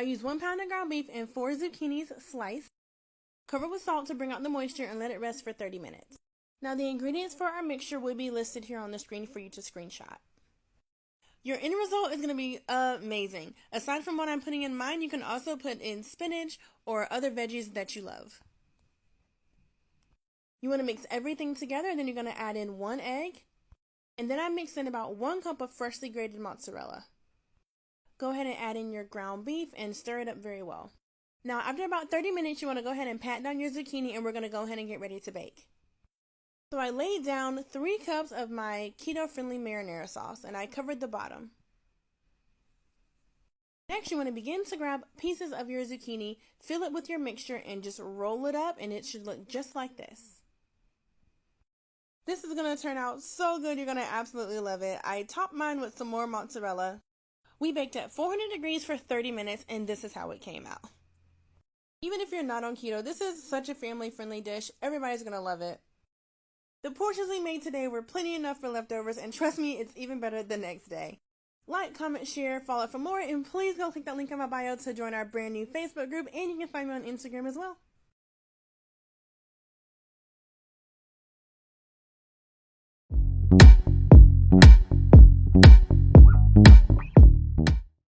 I used 1 pound of ground beef and 4 zucchinis sliced. Cover with salt to bring out the moisture and let it rest for 30 minutes. Now the ingredients for our mixture will be listed here on the screen for you to screenshot. Your end result is going to be amazing. Aside from what I'm putting in mine, you can also put in spinach or other veggies that you love. You want to mix everything together, then you're going to add in 1 egg, and then I mixed in about 1 cup of freshly grated mozzarella. Go ahead and add in your ground beef and stir it up very well. Now after about 30 minutes, you want to go ahead and pat down your zucchini, and we're going to go ahead and get ready to bake. So I laid down 3 cups of my keto-friendly marinara sauce, and I covered the bottom. Next, you want to begin to grab pieces of your zucchini, fill it with your mixture, and just roll it up, and it should look just like this. This is going to turn out so good. You're going to absolutely love it. I topped mine with some more mozzarella. We baked at 400 degrees for 30 minutes, and this is how it came out. Even if you're not on keto, this is such a family-friendly dish. Everybody's going to love it. The portions we made today were plenty enough for leftovers, and trust me, it's even better the next day. Like, comment, share, follow for more, and please go click that link in my bio to join our brand new Facebook group, and you can find me on Instagram as well.